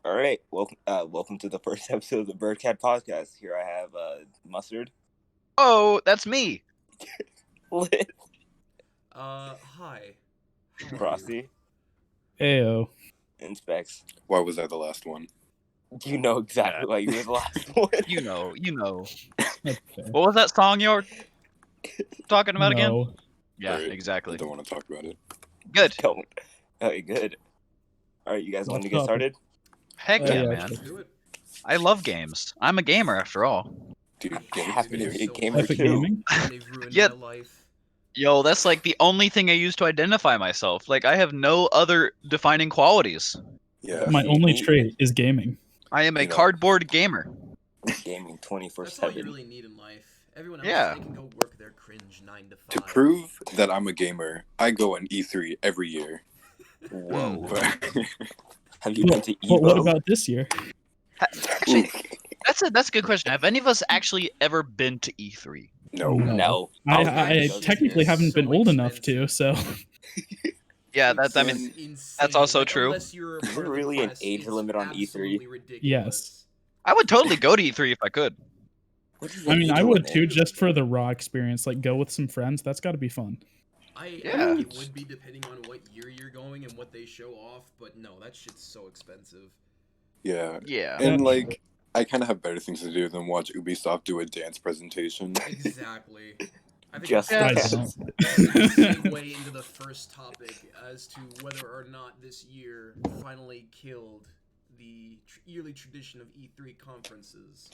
All right, welcome to the first episode of the Birdcat Podcast. Here I have Mustard, Oh, that's me. Lit, Hi. How are you? Frosty, Ayo. and Specs. Why was I the last one? You know exactly why you were the last one. You know. Okay. What was that song you were talking about again? No. Yeah, Right. I exactly. don't want to talk about it. Good. Don't. Okay, good. All right, you guys want to What's get up? started? Heck yeah, yeah, man. Let's do it. I love games. I'm a gamer after all. Dude, I games, happen video to be a games. gamer Epic too. Gaming? They've ruined Yeah. my life. Yo, that's like the only thing I use to identify myself. Like I have no other defining qualities. Yeah. My See, only me- trait is gaming. I am a You know. cardboard gamer. Gaming 24/7. That's all you really need in life. Everyone else, Yeah. they can go work their cringe 9 to 5. To prove that I'm a gamer, I go on E3 every year. Whoa. But- Have you been to Evo? What about this year? Actually, that's a good question. Have any of us actually ever been to E E3? no. No. I technically haven't been old enough to, so Yeah, It's I mean, Insane. that's also Like, true. unless you're a Is there part of the really an press, age it's limit on E3? absolutely ridiculous. Yes. I would totally go to E3 if I could. What is I an mean, age I would limit? too, just for the raw experience. Like, go with some friends. That's got to be fun. I Yeah. think it would be depending on what year you're going and what they show off, but no, that shit's so expensive. Yeah. Yeah. And like, I kind of have better things to do than watch Ubisoft do a dance presentation. Exactly. I think Just I that's don't. a segue into the first topic as to whether or not this year finally killed the yearly tradition of E3 conferences.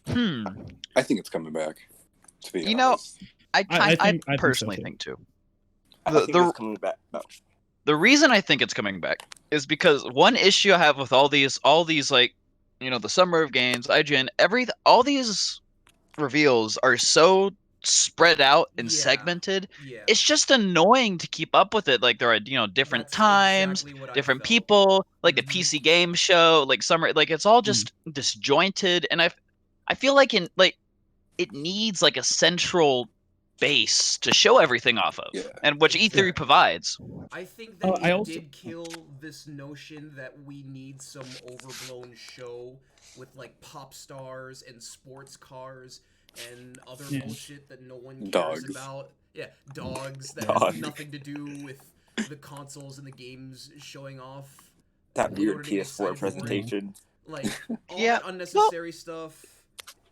I think it's coming back. To be You know, honest. I think so, personally too. think too. I The- think the- it's coming back. Oh, The reason I think it's coming back is because one issue I have with all these like, the Summer of Games, IGN, all these reveals are so spread out and Yeah. segmented. Yeah. It's just annoying to keep up with it. Like there are, different That's times, exactly what I different felt. people, like the Mhm. PC game show, like summer, like it's all just disjointed, and I feel like it needs like a central base to show everything off of, Yeah. and which E3 provides. I think that I it also- did kill this notion that we need some overblown show with like pop stars and sports cars and other Yeah. bullshit that no one cares Dogs. about. Yeah, dogs that Dog. has nothing to do with the consoles and the games showing off. that In weird order to get PS4 excited for it. presentation. Like all Yeah, that unnecessary stuff.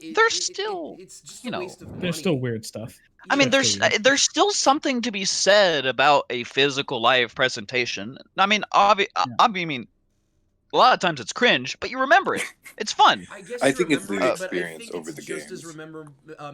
There's still, it's just you a know, waste of money. There's still weird stuff. I mean, Yeah. there's still something to be said about a physical live presentation. I mean, I mean, a lot of times it's cringe, but you remember it. It's fun. I guess I you think it's the remember it, experience but I think over it's the just as games.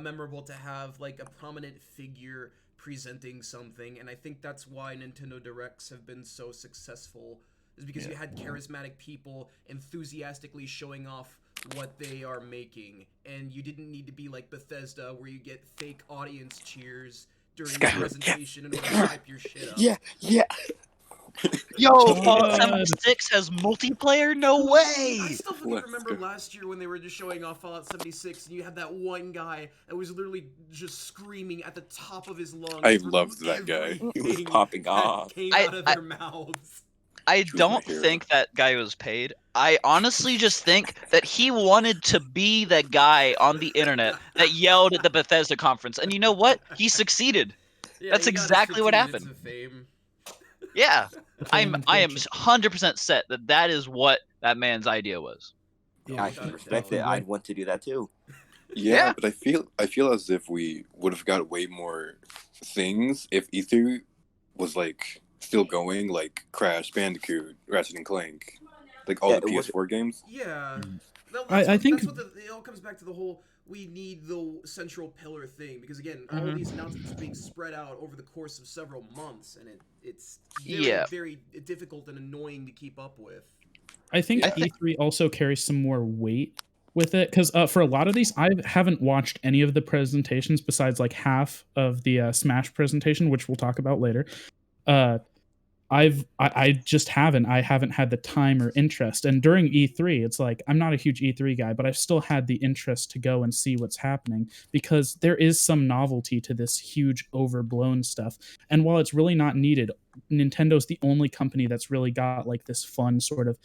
memorable to have like a prominent figure presenting something, and I think that's why Nintendo Directs have been so successful. Is because you had charismatic people enthusiastically showing off what they are making, and you didn't need to be like Bethesda where you get fake audience cheers during the Skyrim, presentation in order to hype your shit up. Yeah. Yo, God. Fallout 76 has multiplayer? No way! I still fucking Let's remember go. last year when they were just showing off Fallout 76, and you had that one guy that was literally just screaming at the top of his lungs. I for loved that guy. everything He was popping that off. Came I- out of I- their mouths. I was my don't hero. think that guy was paid. I honestly just think that he wanted to be that guy on the internet that yelled at the Bethesda conference. And you know what? He succeeded. Yeah, That's he got his exactly what 15 minutes happened. of fame. Yeah. I am Unfortunate. 100% set that is what that man's idea was. Yeah, I got can it respect down. it. I'd want to do that too. Yeah, Yeah. but I feel as if we would have got way more things if E3 was like still going, like Crash Bandicoot, Ratchet and Clank, like all Yeah, the it was- PS4 games. Yeah. Mm. I think- that's what it all comes back to the whole we need the central pillar thing, because again, all Mhm. these announcements are being spread out over the course of several months, and it's Yeah. very difficult and annoying to keep up with. I think I think- E3 also carries some more weight with it because for a lot of these, I haven't watched any of the presentations besides like half of the Smash presentation, which we'll talk about later. I just haven't had the time or interest. And during E3, it's like I'm not a huge E3 guy, but I've still had the interest to go and see what's happening because there is some novelty to this huge overblown stuff. And while it's really not needed, Nintendo's the only company that's really got like this fun sort of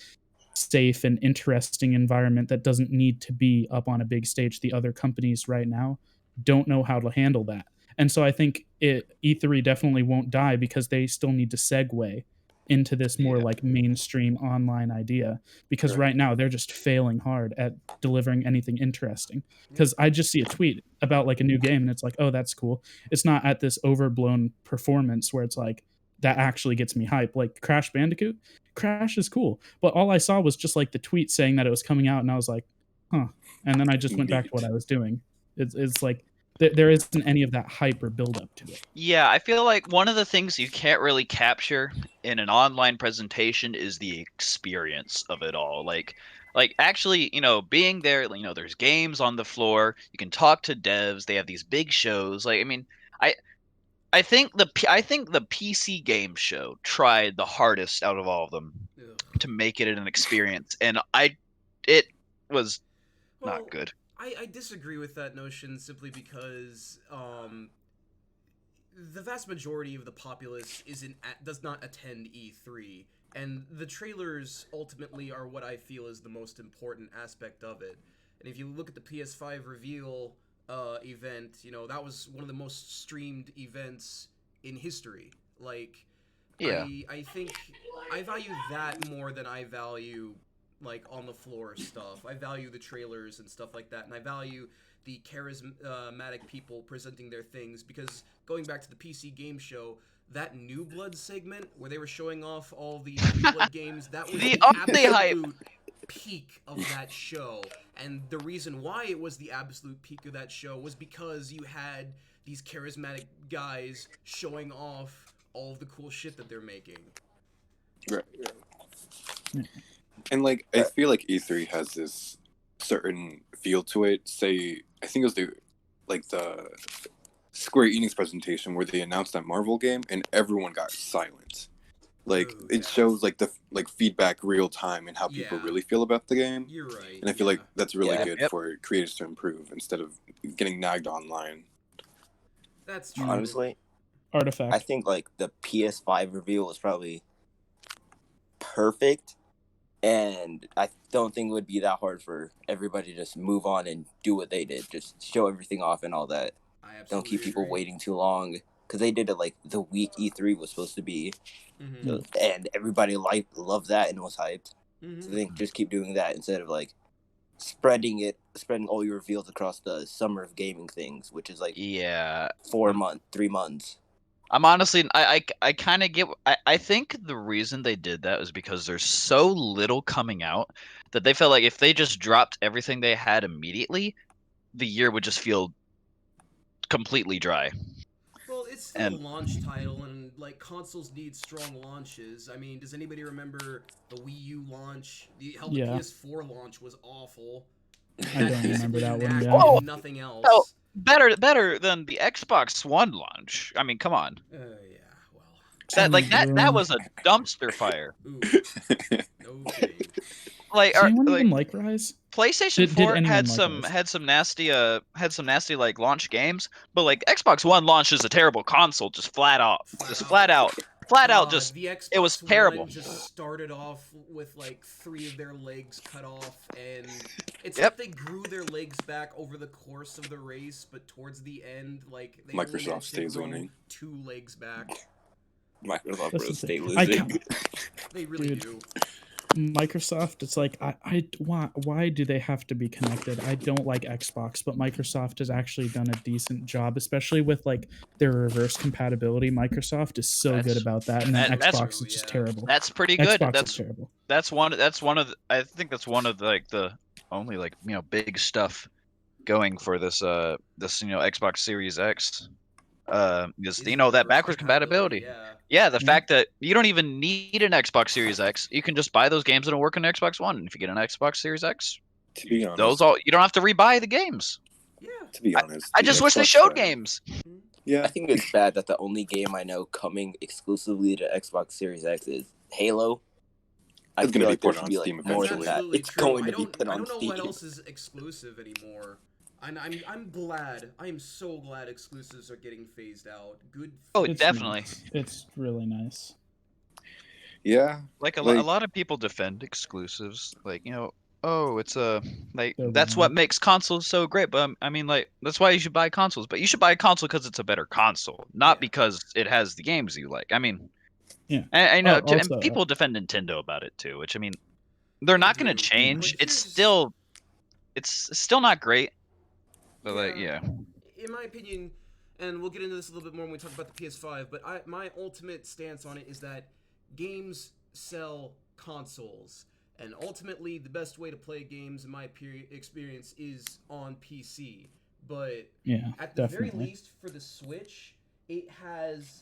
safe and interesting environment that doesn't need to be up on a big stage. The other companies right now don't know how to handle that. And so I think E3 definitely won't die because they still need to segue into this more like mainstream online idea, because right now they're just failing hard at delivering anything interesting. Because I just see a tweet about like a new game and it's like, oh, that's cool. It's not at this overblown performance where it's like, that actually gets me hype. Like Crash Bandicoot, Crash is cool, but all I saw was just like the tweet saying that it was coming out, and I was like, huh. And then I just went back to what I was doing. It's like there isn't any of that hype or build up to it. Yeah, I feel like one of the things you can't really capture in an online presentation is the experience of it all. Like actually, being there, there's games on the floor, you can talk to devs, they have these big shows. Like, I mean, I think the PC game show tried the hardest out of all of them to make it an experience, and it was not good. I disagree with that notion simply because the vast majority of the populace does not attend E3, and the trailers ultimately are what I feel is the most important aspect of it. And if you look at the PS5 reveal event, that was one of the most streamed events in history. Like, Yeah. I think I value that more than I value like on the floor stuff. I value the trailers and stuff like that, and I value the charismatic people presenting their things, because going back to the PC game show, that New Blood segment where they were showing off all the New Blood games, that was the absolute peak of that show. And the reason why it was the absolute peak of that show was because you had these charismatic guys showing off all of the cool shit that they're making. Right. And like, I feel like E3 has this certain feel to it. Say, I think it was the Square Enix presentation where they announced that Marvel game and everyone got silent. Like, it shows like the feedback real time and how people really feel about the game. You're right. And I feel like that's really good for creators to improve instead of getting nagged online. That's true. Honestly, Artifact. I think like the PS5 reveal was probably perfect, and I don't think it would be that hard for everybody to just move on and do what they did, just show everything off and all that. Don't keep people waiting too long, because they did it like the week E3 was supposed to be, so, and everybody loved that and was hyped. So I think just keep doing that instead of like spreading all your reveals across the summer of gaming things, which is like 3 months. I'm honestly, I kind of get. I think the reason they did that is because there's so little coming out that they felt like if they just dropped everything they had immediately, the year would just feel completely dry. Well, it's still a launch title, and like consoles need strong launches. I mean, does anybody remember the Wii U launch? The PS4 launch was awful. I don't remember that one. Yeah. Oh, nothing else. Oh, better than the Xbox One launch. I mean, come on. Yeah, well. That was a dumpster fire. Ooh. No kidding. Does anyone even like Rise? PlayStation 4 had some nasty like launch games, but like Xbox One launch is a terrible console, just flat out. It was terrible. One just started off with like 3 of their legs cut off, and it's like they grew their legs back over the course of the race, but towards the end, like they Microsoft stays winning. 2 legs back. Microsoft will stay losing. They really do. Microsoft, it's like why do they have to be connected? I don't like Xbox, but Microsoft has actually done a decent job, especially with like their reverse compatibility. Microsoft is so good about that, and then Xbox is just terrible. That's pretty good. Xbox is terrible. That's one of I think that's one of like the only like big stuff going for this Xbox Series X. Is that backwards compatibility. Yeah, the fact that you don't even need an Xbox Series X, you can just buy those games that'll work on Xbox One. And if you get an Xbox Series X, to be honest, you don't have to rebuy the games. Yeah. To be honest, I just wish they showed games. Yeah, I think it's bad that the only game I know coming exclusively to Xbox Series X is Halo. It's going to be put on Steam eventually. It's going to be put on Steam. I don't know what else is exclusive anymore. I'm glad. I am so glad exclusives are getting phased out. Good. Oh, definitely. Nice. It's really nice. Yeah, Like a like lot of people defend exclusives, like oh, it's a like They're that's what wrong. makes consoles so great. But I mean, like that's why you should buy consoles. But you should buy a console because it's a better console, not Yeah. because it has the games you like. I mean, Yeah. I know, and Also, people defend Nintendo about it too, which I mean, they're They not going to do. change. But It's still not great. But like, yeah, yeah, in my opinion, and we'll get into this a little bit more when we talk about the PS5, but my ultimate stance on it is that games sell consoles, and ultimately the best way to play games, in my experience, is on PC. But yeah, at the very definitely. least, for the Switch, it has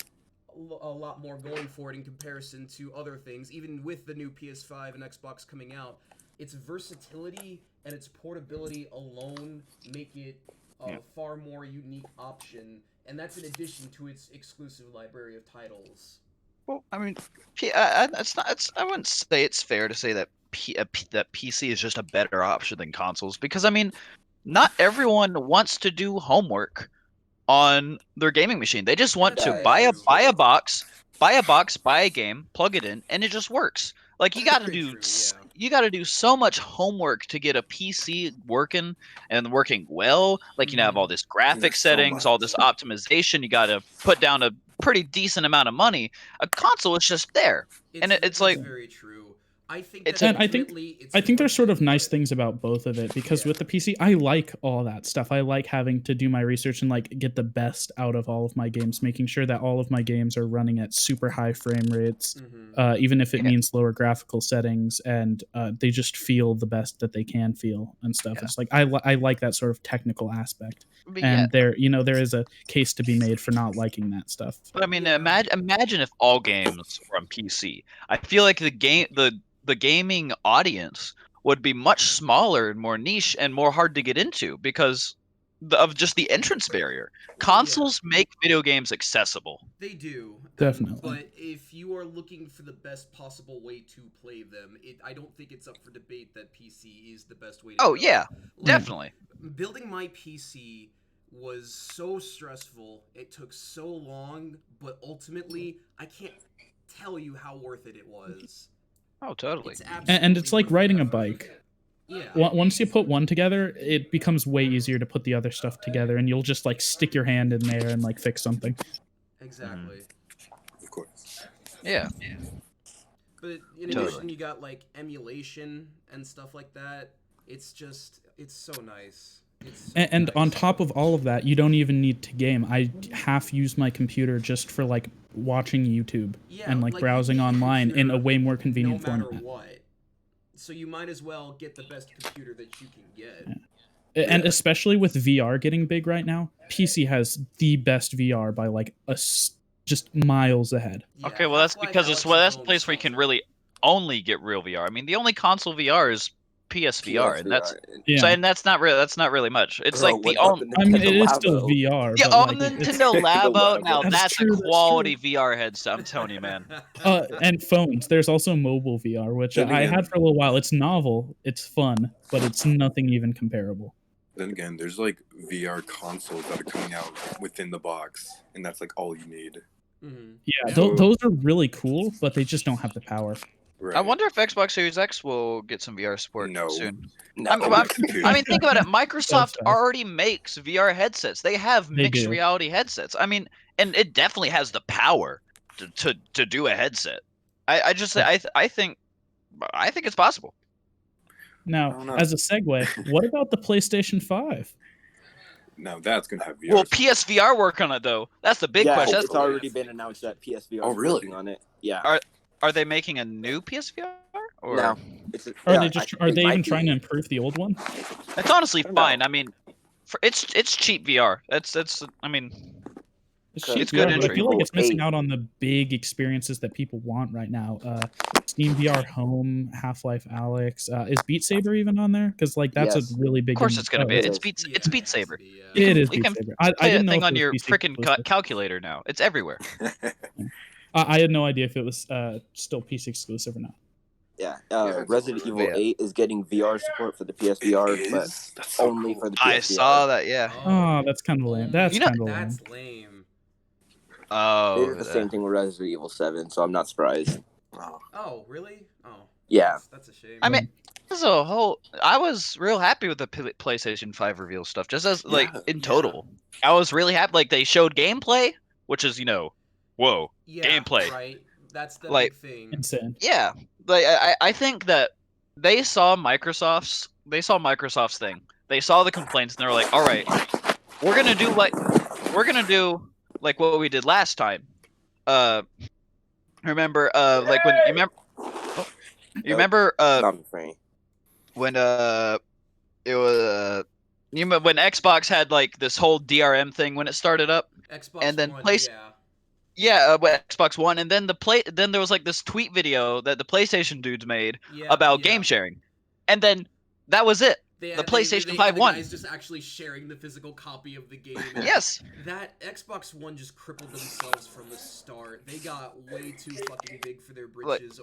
a lot more going for it in comparison to other things. Even with the new PS5 and Xbox coming out, its versatility and its portability alone make it a far more unique option, and that's in addition to its exclusive library of titles. well, I mean, it's not. I wouldn't say it's fair to say that that PC is just a better option than consoles because I mean, not everyone wants to do homework on their gaming machine. They just want That's to very That true. is buy a true. box, buy a game, plug it in, and it just works. Like That's very true, yeah. you got to do so much homework to get a PC working and working well. Like you have all this and graphic there's so settings, all much. this optimization. You got to put down a pretty decent amount of money. A console is just there, and it's That's like very true. I think it's that And ultimately it's I think there's sort of nice but- things about both of it because Yeah. with the PC, I like all that stuff. I like having to do my research and like get the best out of all of my games, making sure that all of my games are running at super high frame rates, even if it Yeah. means lower graphical settings, and they just feel the best that they can feel and stuff. Yeah. It's like I like that sort of technical aspect, but yeah. and there is a case to be made for not liking that stuff. But I mean, Yeah. imagine if all games were on PC. I feel like the gaming audience would be much smaller and more niche and more hard to get into because of just the entrance barrier. Consoles make video games accessible. They do, Definitely. but if you are looking for the best possible way to play them, I don't think it's up for debate that PC is the best way to Oh go. yeah, Like, definitely. building my PC was so stressful. It took so long, but ultimately, I can't tell you how worth it was. Oh, totally. It's absolutely And it's like worth the riding a effort. bike. Yeah. Once you put one together, it becomes way easier to put the other stuff together, and you'll just like stick your hand in there and like fix something. Exactly. Of course. Yeah. But in Totally. addition, you got like emulation and stuff like that. It's so nice. It's so And on nice. top of all of that, you don't even need to game. I half use my computer just for like watching YouTube Yeah, and like you browsing need a online in a computer way more convenient no matter format. what. So you might as well get the best computer that you can get. And Yeah. especially with VR getting big right now, PC has the best VR by like just miles ahead. Yeah, Okay, well that's Half-Life because Alyx that's a alone place where you can sells really only get real VR. I mean, the only console VR is PSVR, and that's Yeah. so, and that's not really much. It's Bro, like the what about only the I mean, Nintendo it is still Labo? VR, yeah, but on like the it's Nintendo Labo. Labo. Now That's that's true, a that's quality VR headset. I'm telling you, man. and phones. There's also mobile VR, which Then I again- had for a little while. It's novel, it's fun, but it's nothing even comparable. Then again, there's like VR consoles that are coming out within the box, and that's like all you need. Mhm. Yeah, So- those are really cool, but they just don't have the power. Right. I wonder if Xbox Series X will get some VR support No. soon. No. I mean, think about it. Microsoft tough. already makes VR headsets. They have They mixed do. reality headsets. I mean, and it definitely has the power to do a headset. I just I think it's possible. I Now, don't know. as a segue, what about the PlayStation 5? Now that's gonna have VR. Will support. PSVR work on it though? That's the big Yeah, question. it's already been announced that PSVR Oh, is really? working on it. Yeah. Are they making a new PSVR? Or No. It's Are they just are they even trying to improve the old one? it's honestly I don't know. fine. I mean, it's cheap VR. It's I mean, It's It's cheap good VR, but I entry. feel like it's missing 8. out on the big experiences that people want right now. Steam VR Home, Half-Life Alyx. Is Beat Saber even on there? Because like that's Yes. a really big. of course it's gonna be. it It's is. Beat Yeah, it's Beat it has to Saber. be, yeah. It is You Beat can Saber. I Play didn't that know thing if on it was your PC freaking exclusive. calculator now. It's everywhere. I had no idea if it was still PC exclusive or not. Yeah. it's Resident Evil Yeah. 8 is getting VR support for the PSVR, It but is? That's so only cool. for the PSVR. I saw that. Yeah. Oh, that's kind of lame. That's You know- kind of lame. That's lame. They Oh. did the same thing with Resident Evil 7, so I'm not surprised. Oh. Oh, really? Oh. Yeah. That's a shame. I mean, as a whole, I was real happy with the PlayStation 5 reveal stuff. Just as like in total, I was really happy. Like they showed gameplay, which is whoa, gameplay. Right. That's the Like, big thing. Insane. yeah, like I think that they saw Microsoft's thing. They saw the complaints and they were like, all right, we're gonna do like what we did last time. Remember like when you remember Not funny. when it was you remember when Xbox had like this whole DRM thing when it started up, Xbox and then One, Xbox One, and then then there was like this tweet video that the PlayStation dudes made about game sharing, and then that was it. The PlayStation 5 the won. guys just actually sharing the physical copy of the game. Yes. That Xbox One just crippled themselves from the start. They got way too fucking big for their britches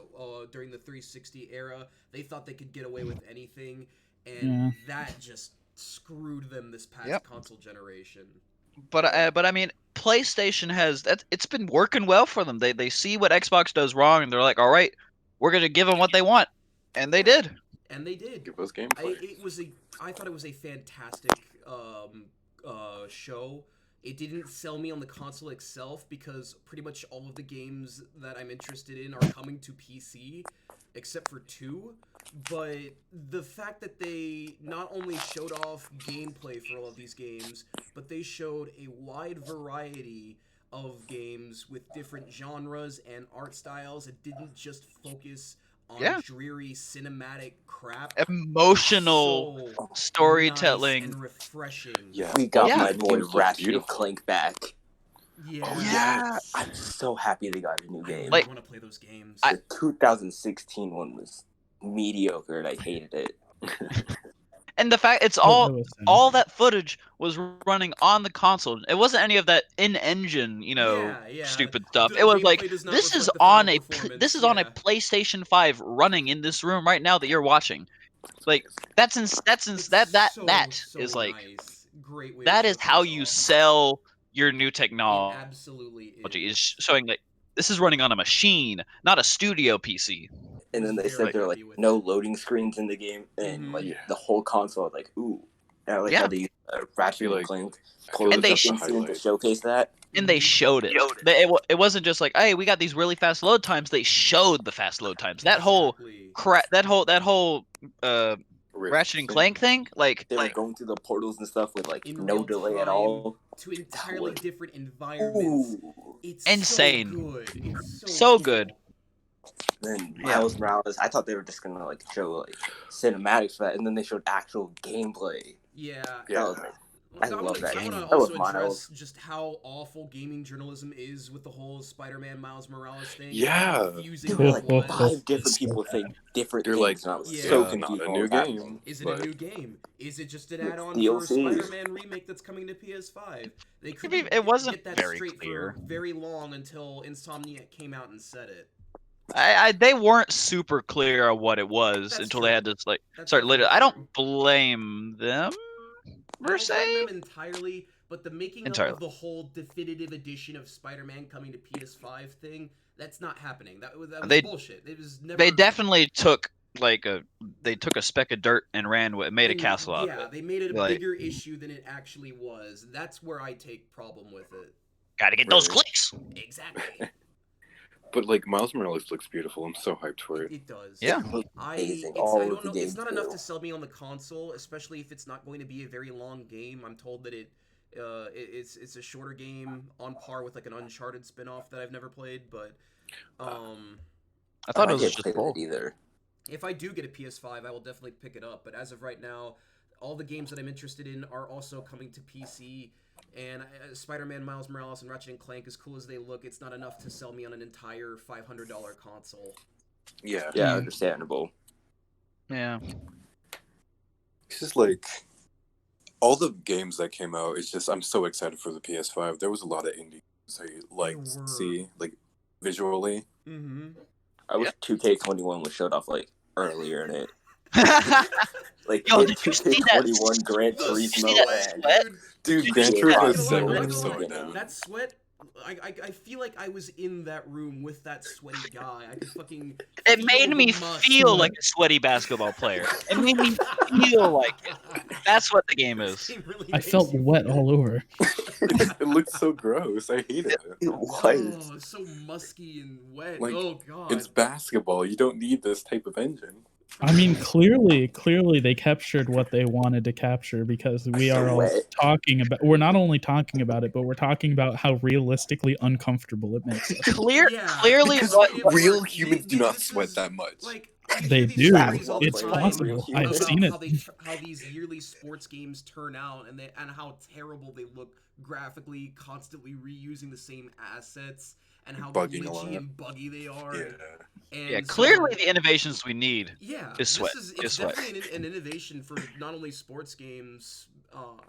during the 360 era. They thought they could get away with anything, and that just screwed them this past console generation. But I mean, PlayStation has it's been working well for them. They see what Xbox does wrong, and they're like, all right, we're gonna give them what they want, and they did. And they did. Give us gameplay. I thought it was a fantastic show. It didn't sell me on the console itself because pretty much all of the games that I'm interested in are coming to PC, except for 2. But the fact that they not only showed off gameplay for all of these games, but they showed a wide variety of games with different genres and art styles. It didn't just focus on dreary cinematic crap. Emotional storytelling. Nice and refreshing. Yeah. We got my boy Ratchet and Clank back. Yeah. Oh, yeah. I'm so happy they got a new game. I want to play those games. The 2016 one was mediocre and I hated it. And the fact it's all that footage was running on the console. It wasn't any of that in-engine, stupid stuff. It was like this is on a PlayStation 5 running in this room right now that you're watching. Like that is how you sell your new technology. It absolutely is showing that this is running on a machine, not a studio PC. And then they said there are like no loading screens in the game, and like the whole console, like ooh, and I like how they use Ratchet and Clank, and they to showcase that. And they showed it. It wasn't just like, hey, we got these really fast load times. They showed the fast load times. That whole Ratchet and Clank thing, like they were going through the portals and stuff with like no delay at all to entirely different environments. It's insane. So good. It's so good. Then Miles Morales, I thought they were just gonna like show like cinematics for that, and then they showed actual gameplay. I love that. I want to also address just how awful gaming journalism is with the whole Spider-Man Miles Morales thing. Yeah. Like 5 different people think different things. Like, so confused. Not a new game. Is it a new game? Is it just an add-on for a Spider-Man remake that's coming to PS5? They couldn't it wasn't get that very straight clear for very long until Insomniac came out and said it. They weren't super clear on what it was until they had to start later. I don't blame them. I don't blame them entirely, but the making of the whole definitive edition of Spider-Man coming to PS5 thing, that's not happening. That was bullshit. It was never. They definitely took a speck of dirt and made a castle out of it. Yeah, they made it a bigger issue than it actually was. That's where I take problem with it. Gotta get those clicks. Exactly. But like Miles Morales looks beautiful. I'm so hyped for it. It does. Yeah. I don't know. It's not enough to sell me on the console, especially if it's not going to be a very long game. I'm told that it's a shorter game on par with like an Uncharted spin-off that I've never played, but I thought it was just either. If I do get a PS5, I will definitely pick it up, but as of right now, all the games that I'm interested in are also coming to PC. And Spider-Man, Miles Morales, and Ratchet and Clank, as cool as they look, it's not enough to sell me on an entire $500 console. Yeah. Yeah, understandable. Yeah. It's just like all the games that came out. It's just I'm so excited for the PS5. There was a lot of indie games I liked to see, like visually. Mm-hmm. I wish 2K21 was showed off like earlier in it. Like, yo, did you see that? 21 Gran Turismo, dude, Gran Turismo 7 was so dumb. That sweat I feel like I was in that room with that sweaty guy. I could fucking. It feel made the me must. feel like a sweaty basketball player. It made me feel like it. That's what the game This is. game really I makes felt you wet feel- all over. It looks so gross. I hate it. It was. Oh, so musky and wet. Like, Oh god. It's basketball. You don't need this type of engine. I mean, clearly they captured what they wanted to capture because we are all Wet. talking about. We're not only talking about it, but we're talking about how realistically uncomfortable it makes us. Yeah, Clearly, Because what, real humans do not this sweat is, that much. Like, you They hear these do. stories all the It's time possible. I've about seen it. how these yearly sports games turn out and how terrible they look graphically, constantly reusing the same assets and how Bugging a glitchy lot. and buggy they are. Yeah. And yeah, so- clearly the innovations we need. Yeah, is sweat. It's Is sweat. definitely an innovation for not only sports games.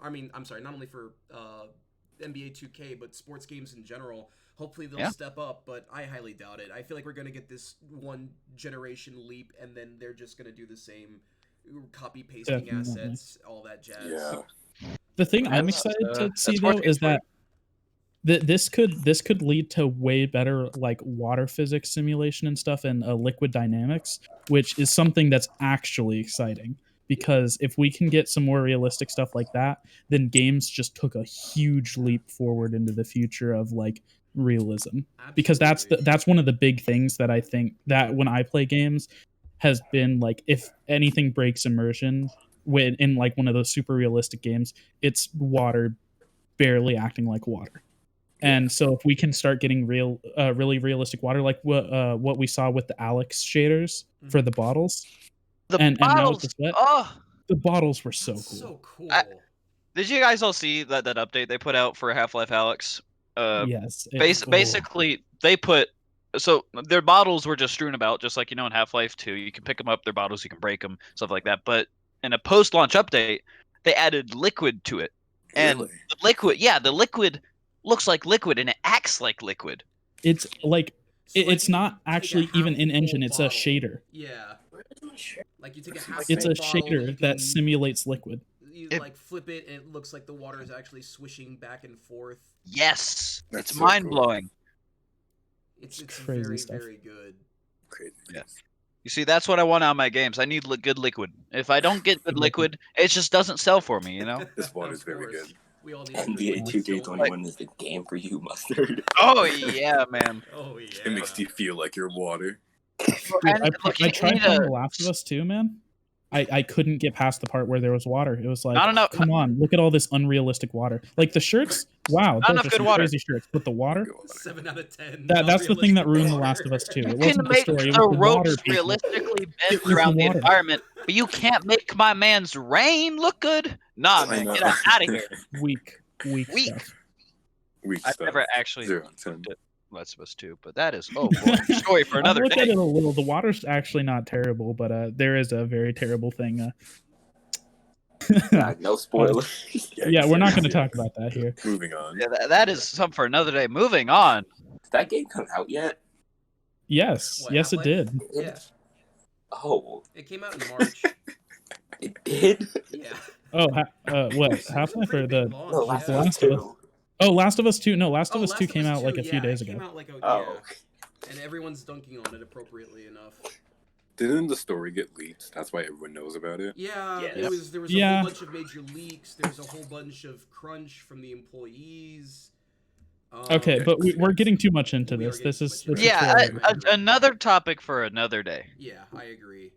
I'm sorry, not only for NBA 2K, but sports games in general. Hopefully they'll step up, but I highly doubt it. I feel like we're gonna get this one generation leap, and then they're just gonna do the same, copy pasting Definitely. assets, all that jazz. Yeah. The thing I'm That's, excited to that's see sports though games is for you. that this could lead to way better like water physics simulation and stuff and liquid dynamics, which is something that's actually exciting. Because if we can get some more realistic stuff like that, then games just took a huge leap forward into the future of like realism. Because Absolutely. that's one of the big things that I think that when I play games has been like if anything breaks immersion when in like one of those super realistic games, it's water barely acting like water. And so if we can start getting really realistic water, like what we saw with the Alex shaders for the bottles, The and now with bottles. the sweat, Oh, the bottles were so That's cool. so cool. did you guys all see that update they put out for Half-Life Alex? Yes, Basically, they put so their bottles were just strewn about, just like in Half-Life 2. You can pick them up, their bottles, you can break them, stuff like that. But in a post-launch update, they added liquid to it, and Really? the liquid looks like liquid and it acts like liquid. It's like So, it's you not take a actually half even in full engine. It's a bottle. shader. Yeah. Like you take a half It's full a bottle, shader you that can- simulates liquid. You It- like flip it, and it looks like the water is actually swishing back and forth. Yes, That's it's so mind blowing. It's crazy very stuff. very good. Crazy. Yes. You see, that's what I want out of my games. I need good liquid. If I don't get good liquid, it just doesn't sell for me, you know? This water's Of very course. good. We all need NBA good 2K21 is the game for you, Mustard. Oh yeah, man. Oh yeah. It makes you feel like you're water. Dude, I tried playing The Last of Us 2, man. I couldn't get past the part where there was water. It was like, Not enough- come on, look at all this unrealistic water. Like the shirts, wow, Not those enough are good some water. crazy shirts. But the water, 7 out of 10. that's the thing that ruined The Unrealistic Last of Us 2. water. It You wasn't can the make story, it the was the water ropes people. realistically It bend was the around the water. environment, but you can't make my man's rain look good. Nah, I man, know. get out of here. Weak Weak. stuff. Weak I've stuff. never actually 0 on 10. looked at Last of Us 2, but that is boy, story for I've another looked day. at it a little. The water's actually not terrible, but there is a very terrible thing. No spoilers. Yeah, we're not going to Yikes. talk about that here. Moving on. Yeah, that is something for another day. Moving on. Did that game come out yet? Yes, What, yes, it Half-Life? did. Yeah. Oh, It came out in March. it did? Yeah. Oh, what? It's a Half-Life pretty or big the? launch, No, yeah. Last of Last Us of Us. 2. Oh, Last of Us 2. No, Last of Oh, Us 2 Last came Us out 2, like a few yeah, days it ago. came out like Oh. And everyone's dunking on it appropriately enough. Didn't the story get leaked? That's why everyone knows about it. Yeah, Yes. there was a Yeah. whole bunch of major leaks. There was a whole bunch of crunch from the employees. Okay, but we're getting too much into We are this. getting This too is much this into is it. Yeah, really- I agree. another topic for another day. Yeah, I agree.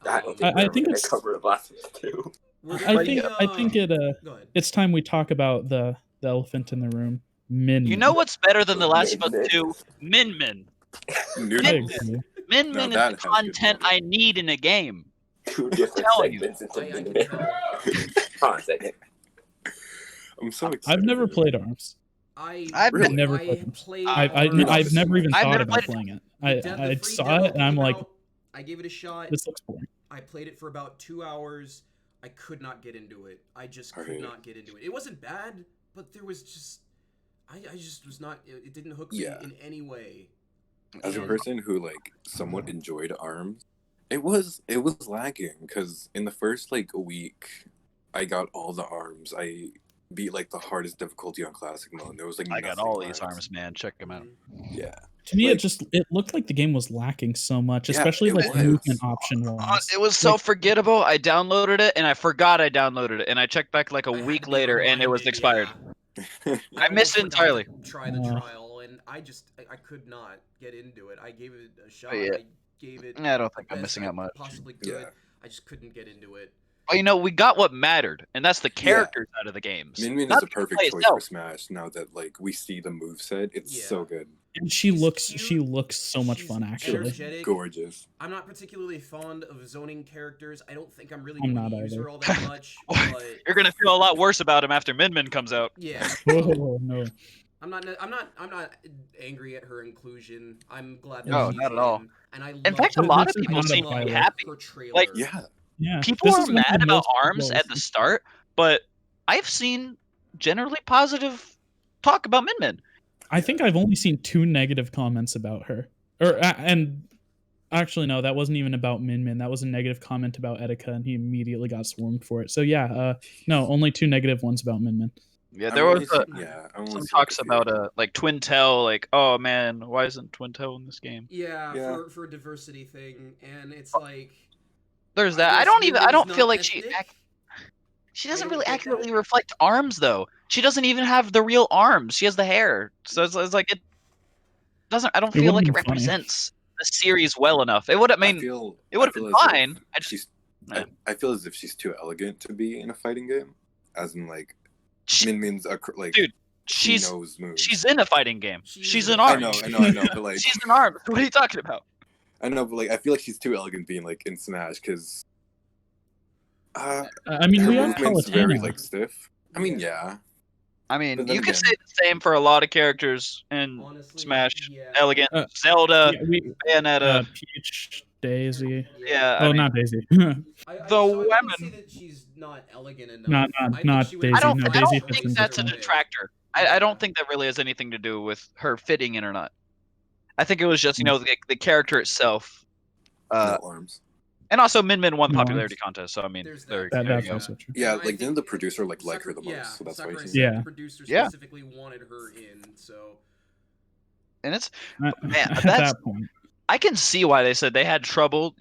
I don't think I we're ever think gonna it's- cover Last of Us 2. We're I gonna think be, I think it Go ahead. it's time we talk about the elephant in the room. Min. You know what's better than The Last of Us Min-Min. 2? Min-Min. New I Min- agree. Min-Min Now is that the has good content I motive. need in a game. 2 different telling you. segments into I can Min-Min. tell. Hold on a second. I'm so excited. I've never for played ARMS. I've Really? never I played them. played I've Arms. never even I've thought never about played it. playing it. The I free saw demo it and I'm came like, out, I gave it a shot. this looks boring. I played it for about 2 hours. I could not get into it. I just could Right. not get into it. It wasn't bad, but there was just I just was not. It didn't hook me Yeah. in any way. As a And- person who like somewhat enjoyed ARMS, it was lacking because in the first like week, I got all the ARMS. I beat like the hardest difficulty on classic mode. And there was like I got nothing all these left. arms, man. Check them out. Yeah. To me, Like- it looked like the game was lacking so much, Yeah, especially it like was. movement option wise. It was so forgettable. I downloaded it and I forgot I downloaded it, and I checked back like a I had week to be later and it was reminded, expired. yeah. I missed it almost forgot entirely. to try the trial, and I could not get into it. I gave it a shot. Yeah. I gave it. I don't think the I'm best missing I out much. Possibly could. Yeah. I just couldn't get into it. But we got what mattered, and that's the characters out of the games. Min Min Not is a the perfect gameplay choice itself. for Smash now that like we see the moveset. It's so good. And she looks cute. so much She's fun actually. energetic. Gorgeous. I'm not particularly fond of zoning characters. I don't think I'm really I'm going to not use either. her all that much. But You're gonna feel a lot worse about him after Min Min comes out. yeah. Oh no. I'm not angry at her inclusion. I'm glad that No, she's not at all. in, and I In fact, a love- lot of This is people not a seem to be pilot. happy. her trailer. Like, Yeah. Yeah. People this are is one of mad the about most arms people- at the start, but I've seen generally positive talk about Min Min. I think I've only seen 2 negative comments about her. And actually no, that wasn't even about Min Min. That was a negative comment about Etika, and he immediately got swarmed for it. So yeah, no, only 2 negative ones about Min Min. Yeah, I've there only was seen- yeah, I only some seen, talks like, a few. about like Twin Tail, like, oh man, why isn't Twin Tail in this game? Yeah, Yeah. for a diversity thing, and it's like There's that. guess I don't Minmin's feel not like ethnic. she doesn't don't really get that. accurately reflect arms though. She doesn't even have the real arms. She has the hair, so it's like it doesn't. I don't It feel like would've it been funny. represents the series well enough. It would. I mean, it would have been as if fine. I just, she's- yeah. I feel as if she's too elegant to be in a fighting game. As in, like, She- Min Min's like Dude, she she's knows moves. she's in a fighting game. She's in I arms. know, but like She's in arms. What are you talking about? I know, but like I feel like she's too elegant being like in Smash because I mean, her we have movement's very Palutena. like stiff. I mean, yeah. I mean, But then you could again- say the same for a lot of characters in honestly, Smash. yeah. Elegant, Uh, Zelda, Yeah, we, Bayonetta. Peach, Daisy. Yeah, Oh, I mean, not Daisy. I The wouldn't women- say that she's not elegant enough. Not- I think not she would Daisy. be I don't, No, fine I don't Daisy with fits think in that's a different. detractor. I don't think that really has anything to do with her fitting in or not. I think it was just, the character itself. No arms. And also Min Min won the No popularity arms. contest, so I mean, There's there, that. That, there that's you go. also true. Yeah, And I like didn't think the producer like her Sakura- the most, yeah, so that's why Sakura she's said Yeah. the producer Yeah. specifically wanted her in, so And it's, At, Man, at that's- that point. I can see why they said they had trouble,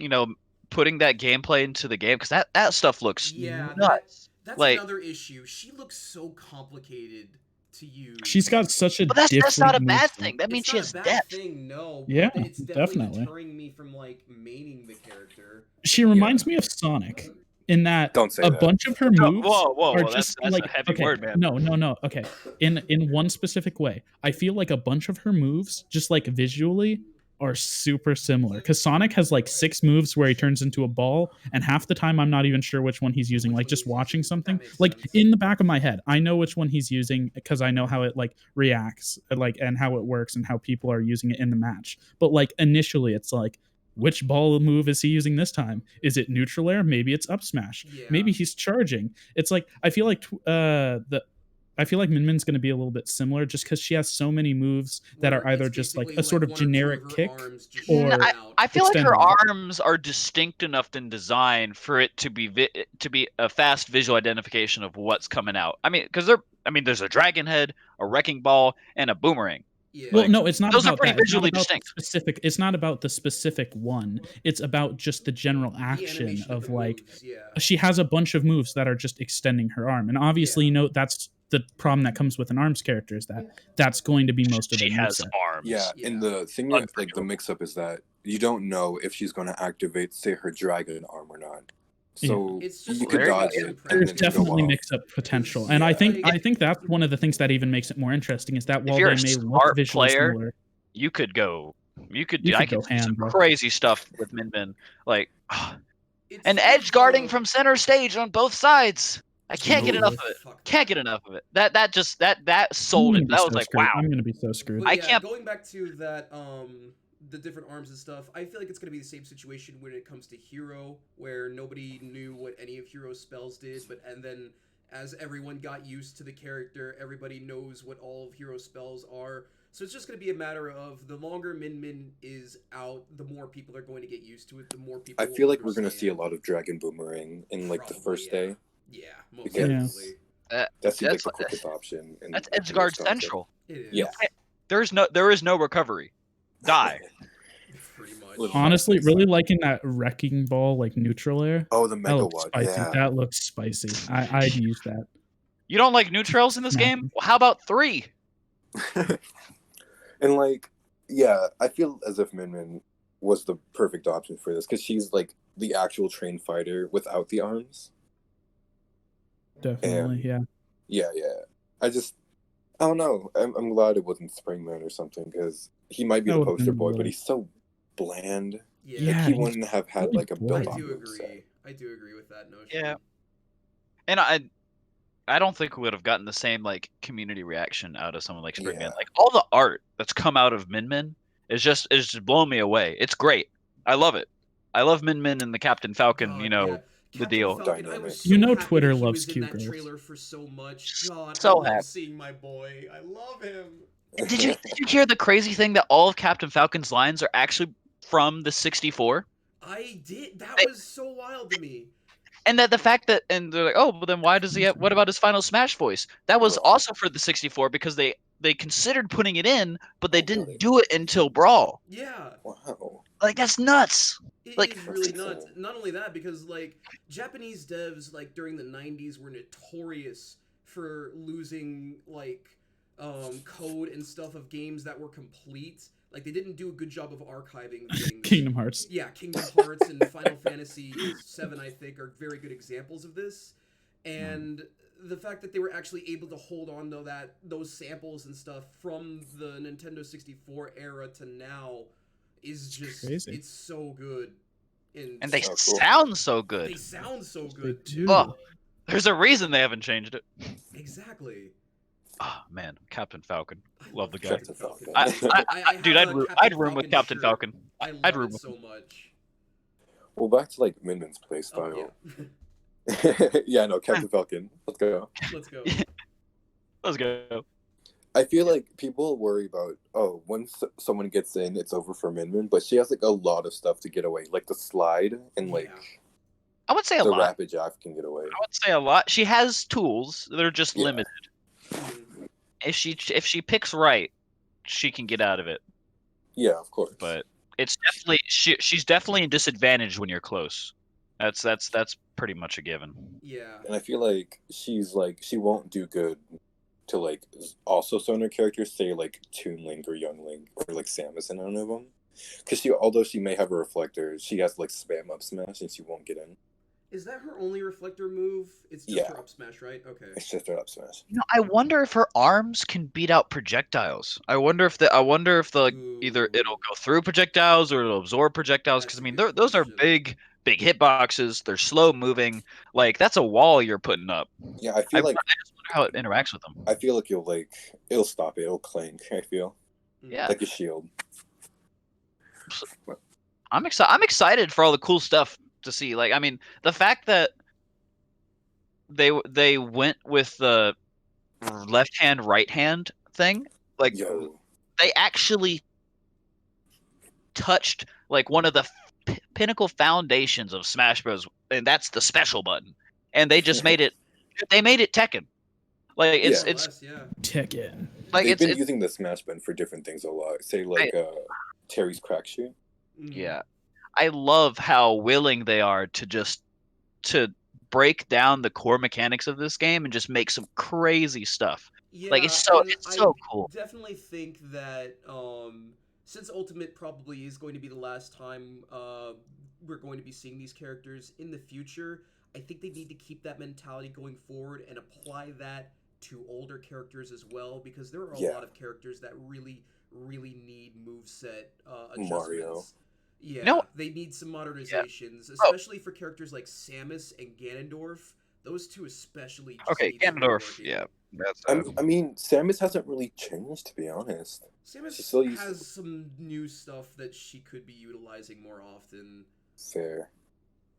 putting that gameplay into the game, because that stuff looks Yeah, nuts. that's Like- another issue. She looks so complicated to use. She's got such a But that's not a different bad moveset. thing. That means It's she not has a bad depth. thing, no. But Yeah, it's definitely definitely. deterring me from like maining the character. She reminds me of Sonic in that Don't say a that. bunch of her Whoa, moves whoa, are that's just a like heavy okay, word, man. No. Okay, in one specific way, I feel like a bunch of her moves, just like visually, are super similar. Because Sonic has like 6 moves where he turns into a ball, and half the time I'm not even sure which one he's using. Like just watching something, makes like sense. in the back of my head, I know which one he's using because I know how it like reacts, like and how it works and how people are using it in the match. But like initially, it's like, which ball move is he using this time? Is it neutral air? Maybe it's up smash. Yeah. Maybe he's charging. It's like I feel like Min Min's going to be a little bit similar just because she has so many moves that Where are either it's just like basically a sort of one or two generic of her kick. arms just or- shoot I, out. I feel like her extended. arms are distinct enough in design for it to be a fast visual identification of what's coming out. I mean, because there's a dragon head, a wrecking ball, and a boomerang. Yeah. Well, no, it's not those are about pretty that. It's not visually about the distinct. specific. It's not about the specific one. It's about just the general The action animation of the like moves, yeah. she has a bunch of moves that are just extending her arm, and obviously, Yeah. that's the problem that comes with an arms character is that that's going to be most of She their has moveset. arms. Yeah, Yeah. and the thing is, like the Unforgivable. mix-up is that you don't know if she's going to activate, say, her dragon arm or not. So It's just you could very dodge good. it. and There's then go definitely off. mix-up potential, and I think that's one of the things that even makes it more interesting is that while you're they a may look smart visually player, similar, You could go. You I could go could do ham, some bro. crazy stuff with Min Min, like It's an sort edge of, guarding from center stage on both sides. I can't get Ooh. enough of it. Fuck Can't that. get enough of it. That I'm sold gonna it. be That so was like, screwed. wow. I'm gonna be so screwed. But I yeah, can't- going back to that, the different arms and stuff, I feel like it's gonna be the same situation when it comes to Hero, where nobody knew what any of Hero's spells did, and then as everyone got used to the character, everybody knows what all of Hero's spells are. So it's just gonna be a matter of the longer Min Min is out, the more people are going to get used to it. The more people. I will feel like we're going to see a understand. lot of Dragon Boomerang in like the Probably, first yeah. day. Yeah, most Because- definitely. That seems like That's the quickest option. And that's Edgeguard Central. It is. Yeah. There is no recovery. Die. Pretty much. Little Honestly, next really time. liking that wrecking ball like neutral air. Oh, the That Mega looks Watt. spicy. Yeah. That looks spicy. I'd use that. You don't like neutrals in this Smack game? 'em. Well, how about 3? And like, yeah, I feel as if Min Min was the perfect option for this because she's like the actual trained fighter without the arms. Definitely, yeah. Yeah. I don't know. I'm glad it wasn't Springman or something because he might be That the would've poster been boy, really- but he's so bland. Yeah. Like he he's wouldn't have had really like a boring. built I on do moveset. agree. I do agree with that notion. Yeah. And I don't think we would have gotten the same like community reaction out of someone like Springman. Yeah. Like all the art that's come out of Min Min is just blown me away. It's great. I love it. I love Min Min and the Captain Falcon. God, yeah. The Captain deal. Falcon, I Dynamic. was so You know happy Twitter that he loves was in cute that girls. trailer for so much. God, So I love happy. seeing my boy. I love him. Did you hear the crazy thing that all of Captain Falcon's lines are actually from the 64? I did. That They- was so wild to me. And that the fact that and they're like, oh, but then why does he have? What about his final Smash voice? That was Brawl. also for the 64 because they considered putting it in, but they Oh, didn't really? do it until Brawl. Yeah. Wow. Like that's nuts. It Like- is really That's nuts. insane. Not only that, because like Japanese devs like during the '90s were notorious for losing like code and stuff of games that were complete. Like they didn't do a good job of archiving things. Kingdom Hearts. Yeah, Kingdom Hearts and Final Fantasy VII, I think, are very good examples of this. And the fact that they were actually able to hold on to those samples and stuff from the Nintendo 64 era to now is just crazy. it's so good. And they Oh, cool. sound so they good. sound so They good do. too. Oh, there's a reason they haven't changed it. Exactly. Oh man, Captain Falcon. I Love the guy. Captain Falcon. Dude, have a I'd room with Captain shirt. Falcon. I love I'd room it with so much. Well, back to like Min Min's Oh, playstyle. yeah. Yeah, no, Captain Falcon. Let's go. Let's go. Let's go. I feel like people worry about, oh, once someone gets in, it's over for Min Min, but she has like a lot of stuff to get away, like the slide and like Yeah. I would say a the lot. rapid jack can get away. I would say a lot. She has tools. They're just Yeah. limited. Mhm. If she picks right, she can get out of it. Yeah, of course. But it's definitely she's definitely a disadvantage when you're close. That's pretty much a given. Yeah. And I feel like she won't do good to like also Sonar characters, say like Toon Link or Young Link or like Samus in none of them. Because although she may have a reflector, she has like spam up smash and she won't get in. Is that her only reflector move? It's just Yeah. her up smash, right? Okay. It's just her up smash. I wonder if her arms can beat out projectiles. I wonder if like, either it'll go through projectiles or it'll absorb projectiles. Because I That's a mean, good those are question. big hitboxes. They're slow moving. Like that's a wall you're putting up. Yeah, I feel like I just wonder how it interacts with them. I feel like it'll stop it. It'll clank. I feel Yeah. like a shield. I'm excited for all the cool stuff to see. Like, I mean, the fact that they went with the left hand, right hand thing, like Yo, they actually touched like one of the pinnacle foundations of Smash Bros, and that's the special button. And they just made it. They made it Tekken. Like Yeah. it's More or less, yeah. Tekken. like they've it's been using the smash button for different things a lot. Say like Terry's crack shoot. Mhm. yeah. I love how willing they are to break down the core mechanics of this game and just make some crazy stuff. Yeah, Like it's and so I cool. definitely think that since Ultimate probably is going to be the last time we're going to be seeing these characters in the future, I think they need to keep that mentality going forward and apply that to older characters as well, because there are a Yeah. lot of characters that really need moveset adjustments. Mario. Yeah, No. they need some modernizations, especially for characters like Samus and Ganondorf. Those two especially. Just Okay, need some Ganondorf. reworking. Yeah, that's I mean, Samus hasn't really changed, to be honest. Samus She still uses- has some new stuff that she could be utilizing more often. Fair.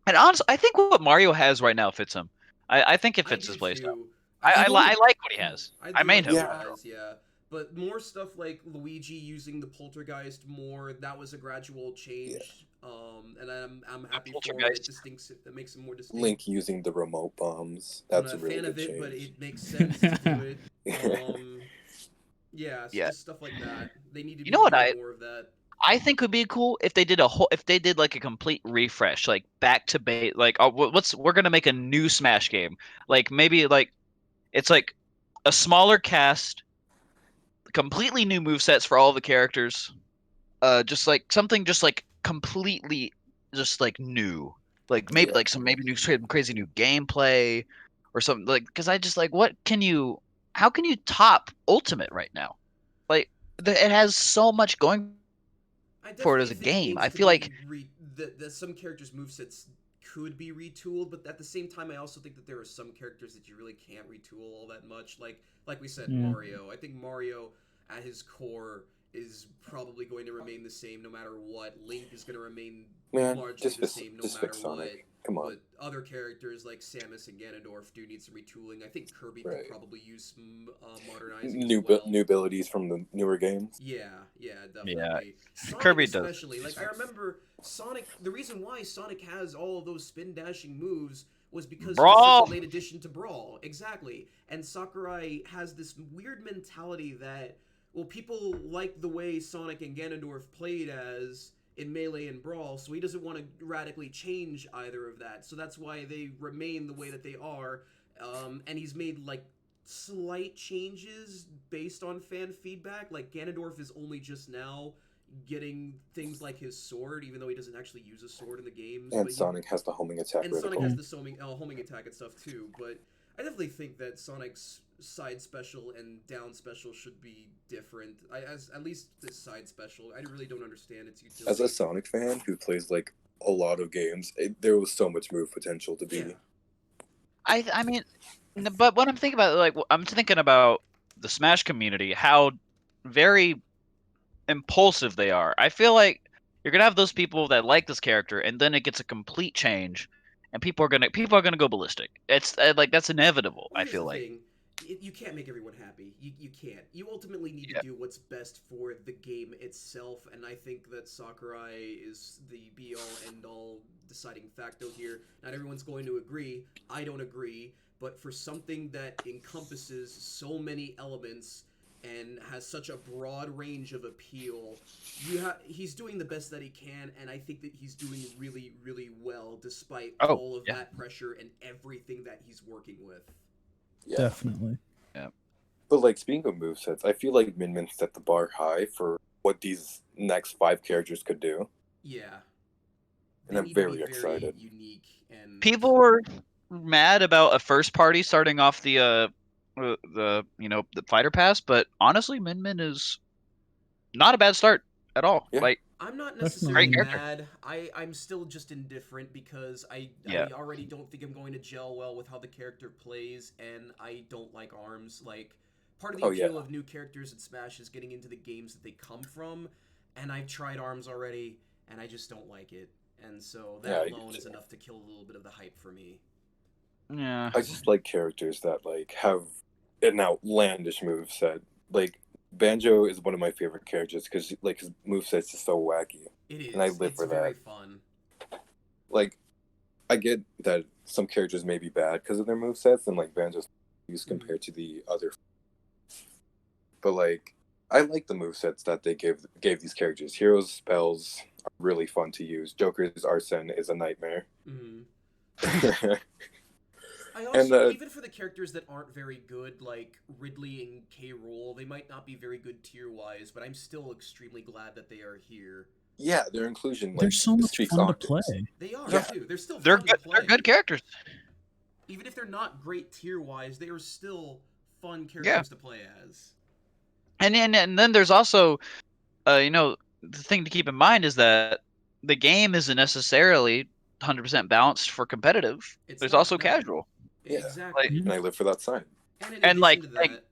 and honestly, I think what Mario has right now fits him. I think it I fits do his playstyle. too. I do- like what he has. I do mained like him. what he has, yeah. But more stuff like Luigi using the poltergeist more, that was a gradual change. And I'm happy for him. Poltergeist. That makes him more distinct. Link using the remote bombs. I'm That's not a a really fan good of it, but change. it makes sense to do it. Yeah, so Yeah. just stuff like that. They need to You be know what doing more of that. I think would be cool if they did if they did like a complete refresh, like back to base. Like, we're gonna make a new Smash game. Like maybe like it's like a smaller cast, completely new movesets for all the characters. Just like something just like completely just like new. Like maybe Yeah. like some maybe new crazy new gameplay or something like because I just like how can you top Ultimate right now? Like it has so much going I for it as definitely a think it game. needs I to feel like be that some characters' movesets could be retooled, but at the same time, I also think that there are some characters that you really can't retool all that much. Like we said, Yeah. Mario. I think Mario, at his core, is probably going to remain the same no matter what. Link is going to remain Man, largely the same no just matter fix what. Sonic. Come on. But other characters like Samus and Ganondorf do need some retooling. I think Kirby Right. could probably use some modernizing as well. New abilities from the newer games. Yeah, definitely. Sonic Kirby does. especially. Like I remember Sonic. The reason why Sonic has all of those spin dashing moves was because he was Brawl! such a late addition to Brawl. Exactly. And Sakurai has this weird mentality that people like the way Sonic and Ganondorf played as in Melee and Brawl, so he doesn't want to radically change either of that. So that's why they remain the way that they are. And he's made like slight changes based on fan feedback. Like Ganondorf is only just now getting things like his sword, even though he doesn't actually use a sword in the games. And Sonic has the homing attack. And critical. Sonic has the homing attack and stuff too. But I definitely think that Sonic's side special and down special should be different. At least this side special, I really don't understand its utility. As a Sonic fan who plays like a lot of games, there was so much move potential to be. Yeah. I mean, but what I'm thinking about, like, I'm thinking about the Smash community, how very impulsive they are. I feel like you're gonna have those people that like this character, and then it gets a complete change, and people are gonna go ballistic. It's like that's inevitable. Well, I here's feel the like. thing. You can't make everyone happy. You can't. You ultimately need Yeah. to do what's best for the game itself, and I think that Sakurai is the be-all, end-all deciding factor here. Not everyone's going to agree. I don't agree. But for something that encompasses so many elements and has such a broad range of appeal, he's doing the best that he can, and I think that he's doing really, really well despite all of that pressure and everything that he's working with. Yeah. Definitely. Yeah. But like speaking of movesets, I feel like Min Min set the bar high for what these next 5 characters could do. Yeah. And I'm very excited. Unique and People were mad about a first party starting off the fighter pass, but honestly, Min Min is not a bad start at all. Yeah. Like, I'm not Definitely. necessarily mad. I'm still just indifferent because I already don't think I'm going to gel well with how the character plays, and I don't like ARMS. Like, part of the appeal of new characters in Smash is getting into the games that they come from, and I've tried ARMS already, and I just don't like it. And so that alone is enough to kill a little bit of the hype for me. yeah. I just like characters that like have an outlandish moveset. Like Banjo is one of my favorite characters because like his moveset's just so wacky. It is. And I live for It's very that. fun. Like, I get that some characters may be bad because of their movesets and like Banjo's used compared to the other. But like, I like the movesets that they gave these characters. Heroes' spells are really fun to use. Joker's Arsene is a nightmare. Mm-hmm. I also, even for the characters that aren't very good, like Ridley and K. Rool, they might not be very good tier-wise, but I'm still extremely glad that they are here. Yeah, their inclusion. Like, They're so much speaks fun to volumes. play. They are too. They're still They're fun good. to play. They're good characters. Even if they're not great tier-wise, they are still fun characters to play as. And then there's also, the thing to keep in mind is that the game isn't necessarily 100% balanced for competitive. There's also casual. Yeah. Exactly. And I live for that side. And like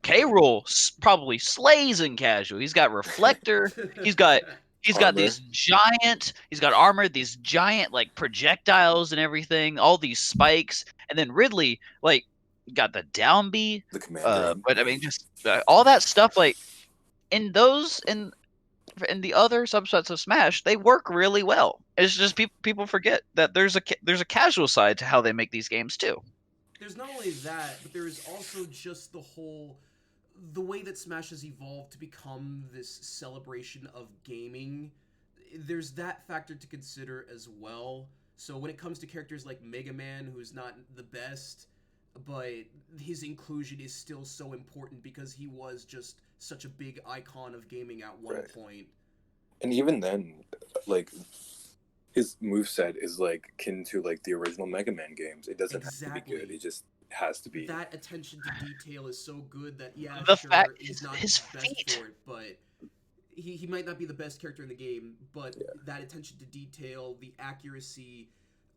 K. Rool probably slays in casual. He's got reflector. He's got these giant. He's got armor. These giant like projectiles and everything. All these spikes. And then Ridley like got the down B. The commander. But I mean, just all that stuff like in and the other subsets of Smash, they work really well. It's just people forget that there's a casual side to how they make these games too. There's not only that, but there's also just the way that Smash has evolved to become this celebration of gaming. There's that factor to consider as well. So when it comes to characters like Mega Man, who's not the best, but his inclusion is still so important because he was just such a big icon of gaming at one point. And even then, like, his moveset is like akin to like the original Mega Man games. It doesn't have to be good. It just has to be. That attention to detail is so good that the fact he's not his the best feet. for it, but he might not be the best character in the game, but that attention to detail, the accuracy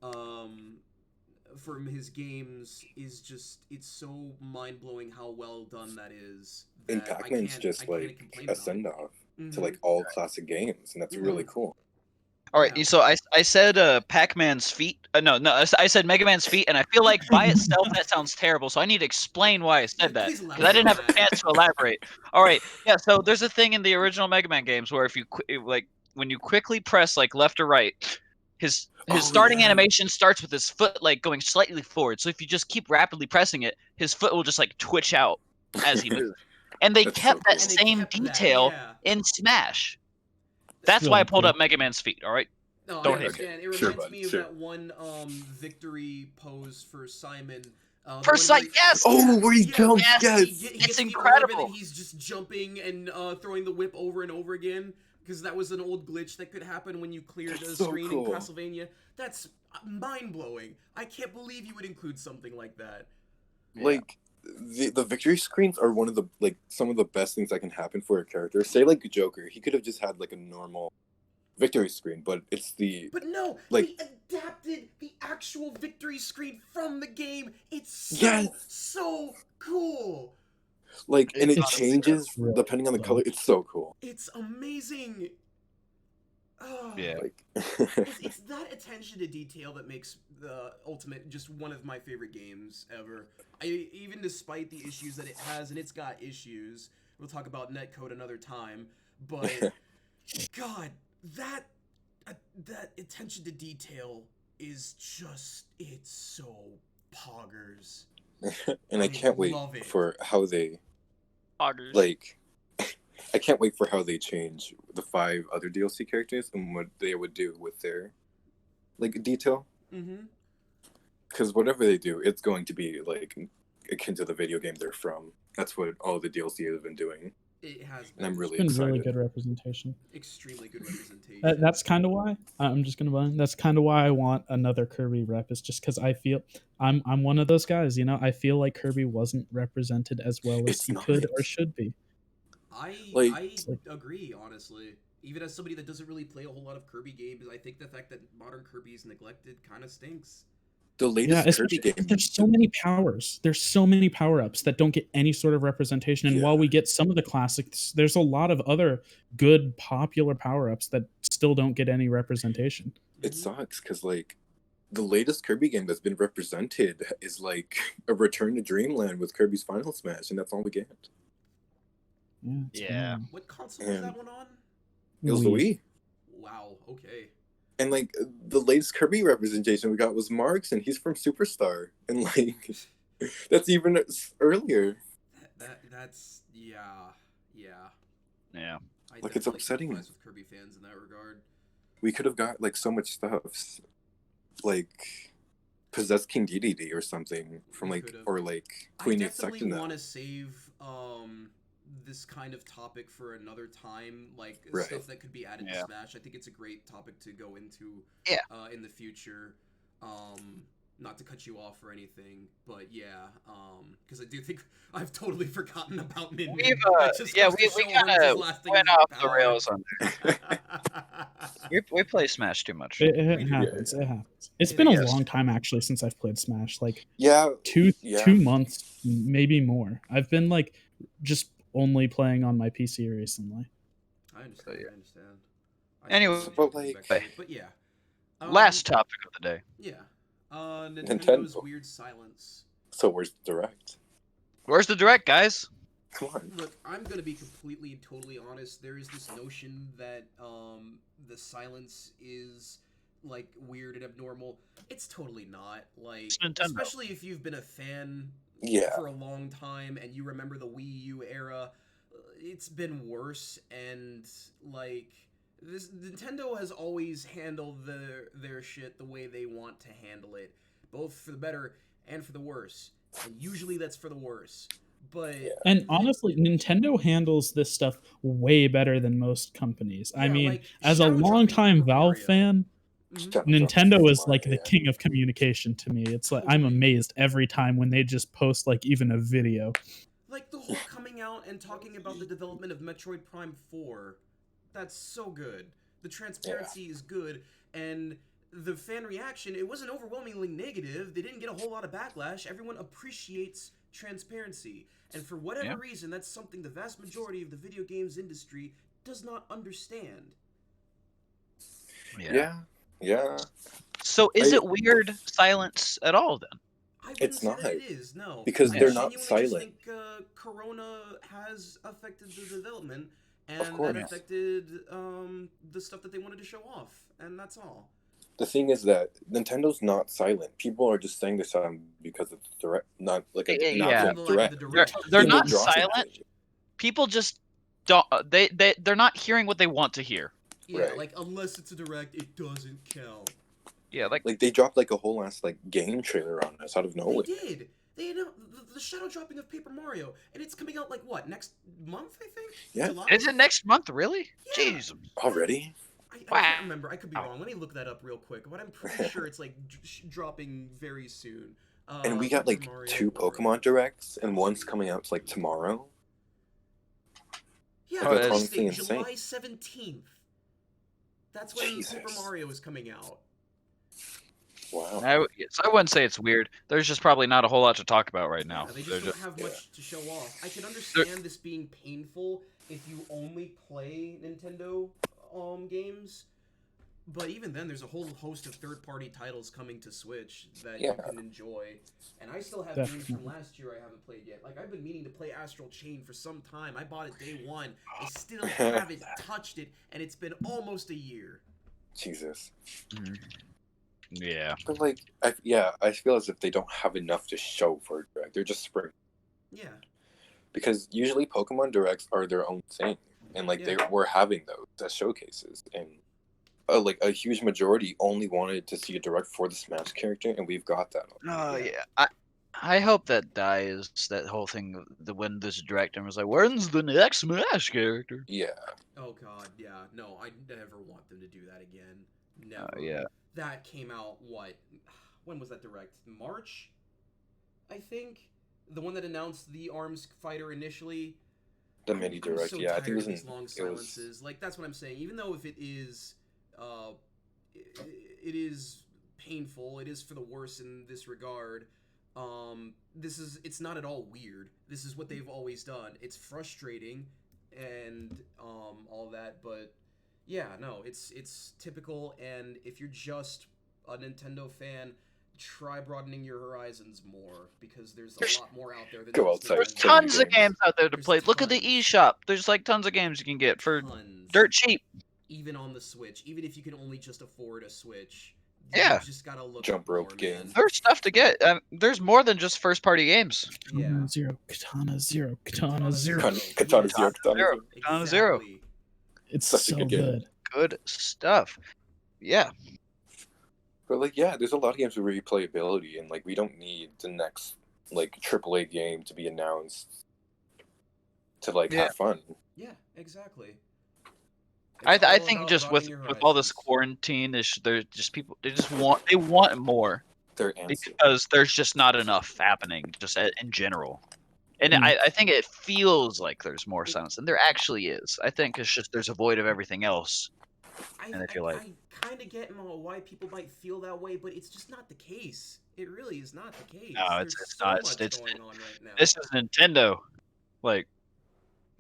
from his games is just, it's so mind-blowing how well done that is. And Pac-Man's just like a send-off to like all classic games, and that's really cool. All right, so I said Pac-Man's feet. No, I said Mega Man's feet, and I feel like by itself that sounds terrible. So I need to explain why I said that because I didn't have a chance to elaborate. All right, yeah. So there's a thing in the original Mega Man games where if you when you quickly press like left or right, his starting animation starts with his foot like going slightly forward. So if you just keep rapidly pressing it, his foot will just like twitch out as he moves. And they kept that same detail in Smash. That's why I pulled up Mega Man's feet, alright? No, I understand. It reminds me of that one victory pose for Simon. Yes! Oh, where he jumps, yes! It's incredible! And he's just jumping and throwing the whip over and over again, because that was an old glitch that could happen when you cleared the screen in Castlevania. That's mind-blowing. I can't believe you would include something like that. Like, the victory screens are one of the like some of the best things that can happen for a character. Say like Joker, he could have just had like a normal victory screen, but it's the they adapted the actual victory screen from the game. It's so cool. Like, and it changes depending on the color. It's so cool. It's amazing. Oh, it's that attention to detail that makes the Ultimate just one of my favorite games ever. Even despite the issues that it has, and it's got issues. We'll talk about netcode another time, but God, that attention to detail is just, it's so poggers. And I can't wait for how they poggers. Like. I can't wait for how they change the 5 other DLC characters and what they would do with their like detail. Because whatever they do, it's going to be like akin to the video game they're from. That's what all the DLC have been doing. It has been. And I'm really excited. excited. Really good representation. Extremely good representation. That's kind of why I'm just gonna buy. That's kind of why I want another Kirby rep. Is just because I feel I'm one of those guys. You know, I feel like Kirby wasn't represented as well as he could or should be. I agree, honestly. Even as somebody that doesn't really play a whole lot of Kirby games, I think the fact that modern Kirby is neglected kind of stinks. The latest Kirby game. There's so many powers. There's so many power-ups that don't get any sort of representation. And while we get some of the classics, there's a lot of other good, popular power-ups that still don't get any representation. It sucks, because, like, the latest Kirby game that's been represented is, like, a Return to Dreamland with Kirby's Final Smash, and that's all we get. Yeah. What console was that one on? It was the Wii. Wow, okay. And like the latest Kirby representation we got was Marks, and he's from Superstar, and like that's even earlier. That's yeah. Like, it's upsetting. With Kirby fans in that regard. We could have got like so much stuff, like Possessed King DDD or something from like or like Queen I definitely Second. Want to save this kind of topic for another time, like stuff that could be added to Smash. I think it's a great topic to go into in the future. Not to cut you off or anything, but because I do think I've totally forgotten about Min. We kind of went off the rails on there. we play Smash too much. It happens. It happens. It's been a long time actually since I've played Smash. Like 2 months, maybe more. I've been like just only playing on my PC recently. I understand. Anyway, but yeah. Last topic of the day. Yeah. Nintendo's weird silence. So where's the Direct? Where's the Direct, guys? Come on. Look, I'm gonna be completely and totally honest. There is this notion that the silence is like weird and abnormal. It's totally not. Like, It's Nintendo. especially if you've been a fan Yeah. for a long time and you remember the Wii U era, it's been worse. And like, this Nintendo has always handled their shit the way they want to handle it, both for the better and for the worse. And usually that's for the worse. But And honestly, Nintendo handles this stuff way better than most companies. I yeah, mean, like as a shadow dropping longtime Paper Valve Mario. fan, Mhm. Shadow Nintendo dropping is like Mario, the yeah. king of communication to me. It's like I'm Totally. amazed every time when they just post like even a video. Like the whole coming out and talking about the development of Metroid Prime 4. That's so good. The transparency is good, and the fan reaction, it wasn't overwhelmingly negative. They didn't get a whole lot of backlash. Everyone appreciates transparency. And for whatever Yeah. reason, that's something the vast majority of the video games industry does not understand. Yeah. So is I- it weird silence at all then? I wouldn't It's say that not. it is, no. Because I they're not genuinely just silent. think Corona has affected the development, Of and course. that affected the stuff that they wanted to show off, and that's all. The thing is that Nintendo's not silent. People are just saying they're silent because of the direct, not like an Yeah. actual Like, direct. the They're, direct they're People not dropping silent. it. People just don't. They're not hearing what they want to hear. Yeah, Right. like unless it's a direct, it doesn't count. Yeah, like Like they dropped like a whole ass like game trailer on us out of They nowhere. did. They announced the shadow dropping of Paper Mario, and it's coming out like what, next month? I think. Yeah. July? is it next month? Really? Yeah. Jeez. Already? I Wow. can't remember. I could be wrong. Let me look that up real quick. But I'm pretty sure it's like dropping very soon. And we got Paper like Mario 2 Origins. Pokemon Directs, and one's coming out like tomorrow. Yeah, Oh, release that's date, honestly July 17th. That's when Jesus. Paper Mario is coming out. Wow. So I wouldn't say it's weird. There's just probably not a whole lot to talk about right now. Yeah, they They're just don't have much to show off. I can understand this being painful if you only play Nintendo games, but even then, there's a whole host of third-party titles coming to Switch that you Yeah. can enjoy. And I still have games from Definitely. last year I haven't played yet. Like, I've been meaning to play Astral Chain for some time. I bought it day one. I still haven't touched it, and it's been almost a year. Jesus. Yeah. But like, I feel as if they don't have enough to show for a direct. They're just spring. Yeah. Because usually Pokemon Directs are their own thing, and like they were having those as showcases, and like a huge majority only wanted to see a direct for the Smash character, and we've got that. Oh Yeah. yeah. I hope that dies. That whole thing. The when this director was like, "When's the next Smash character?" Yeah. Oh god, yeah. No, I never want them to do that again. Never. Yeah. That came out what? When was that direct? March? I think. The one that announced the Arms Fighter initially. The mini direct, so yeah, I think it tired was of these in, long it was silences. Like that's what I'm saying. Even though if it is, it is painful. It is for the worse in this regard. It's not at all weird. This is what they've always done. It's frustrating, and all that, but yeah, no, it's typical. And if you're just a Nintendo fan, try broadening your horizons more because there's a lot more out there than Go just outside. There's Nintendo tons of games. games out there to There's play. Look at the tons. eShop. There's like tons of games you can get for Tons. dirt cheap. Even on the Switch, even if you can only just afford a Switch, Yeah. you just gotta look Jump rope more, game. man. There's stuff to get. There's more than just first party games. Yeah. Katana Zero, Katana Zero, Katana Zero. Katana Zero, Katana Zero. Katana Zero. Exactly. It's Such a so good game. good. Good stuff. Yeah. But like, yeah, there's a lot of games with replayability, and like we don't need the next like AAA game to be announced to like Yeah. have fun. Yeah, exactly. I It's all think about just with broadening your all this horizons. quarantine, they're just people. They want more They're antsy. because there's just not enough happening just in general. And Mm. I think it feels like there's more silence than there actually is. I think it's just there's a void of everything else. And if you're like- I kind of get why people might feel that way, but it's just not the case. It really is not the case. No, There's it's so not. much It's going on right now. This is Nintendo. Like,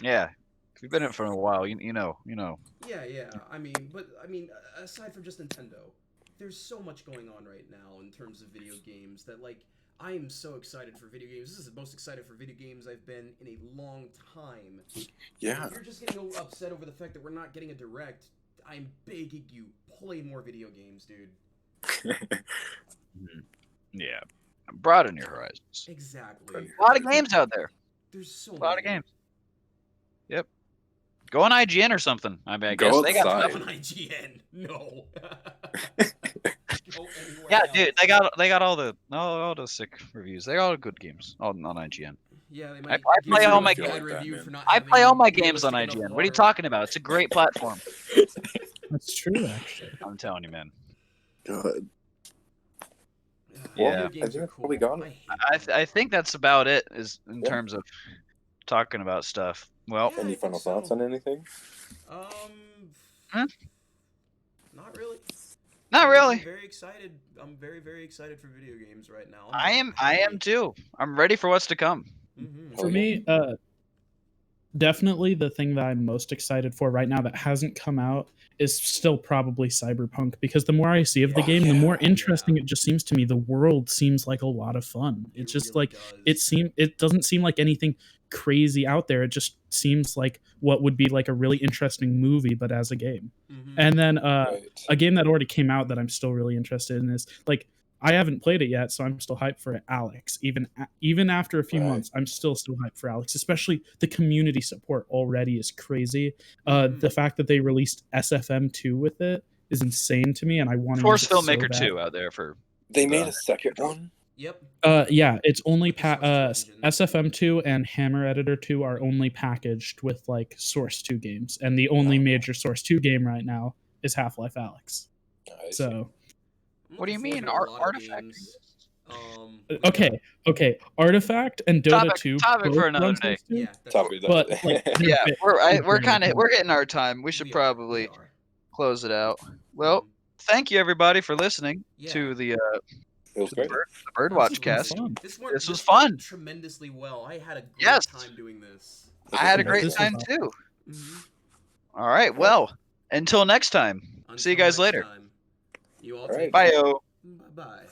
yeah, if you've been in it for a while, you know. Yeah. I mean, aside from just Nintendo, there's so much going on right now in terms of video games that, like, I am so excited for video games. This is the most excited for video games I've been in a long time. Yeah. If you're just getting upset over the fact that we're not getting a direct, I'm begging you, play more video games, dude. Yeah. Broaden your horizons. Exactly. A lot of games out there. There's so A lot many. of games. Yep. Go on IGN or something. I mean, I Go guess they got outside. stuff. On IGN. No. Go anywhere Yeah, else. dude, they got all the sick reviews. They got all good games on IGN. Yeah, they I might give play you all a my bad games. review Like that, for not I having play all my games on realistic enough IGN. What are you water. talking about? It's a great platform. That's true, actually. I'm telling you, man. God. Yeah. Video I games think are that's cool. probably gone. I hate them. I think that's about it is in Yeah. terms of talking about stuff. Well, Yeah, I Any think final so. thoughts on anything? Huh? Not really. not really. I'm very excited. I'm very, very excited for video games right now. I am too. I'm ready for what's to come. Mm-hmm. For me, definitely the thing that I'm most excited for right now that hasn't come out is still probably Cyberpunk, because the more I see of the Yeah. game, the more Yeah. interesting it just seems to me. The world seems like a lot of fun. It's just really like does. it doesn't seem like anything crazy out there. It just seems like what would be like a really interesting movie, but as a game. Mm-hmm. And then Right. a game that already came out that I'm still really interested in is like, I haven't played it yet, so I'm still hyped for it. Alex, even after a few Right. months, I'm still hyped for Alex. Especially the community support already is crazy. Mhm. The fact that they released SFM2 with it is insane to me, and I want to Force use it so Filmmaker bad. 2 out there for They made a second one. Yep. Yeah, it's only With the Source 2 engine. SFM2 and Hammer Editor 2 are only packaged with like Source 2 games, and the only Oh. major Source 2 game right now is Half-Life Alex. I see. So I'm What do you looking mean, forward to a lot of Artifact? games. okay, Artifact and Dota 2 Topic both for another run day. Source 2, Yeah, that's Top of but that. like, they're Yeah, big. we're hitting our time. We should we probably are. close it out. Well, thank you everybody for listening Yeah. to the It was great. Birdwatch This has cast. been fun. This was went fun. tremendously well. I had a great Yes. time doing this. I had a great This time was too. Mm-hmm. All right, well, until next time. See you guys later. You all All right. take Bye, care. yo. Bye-bye.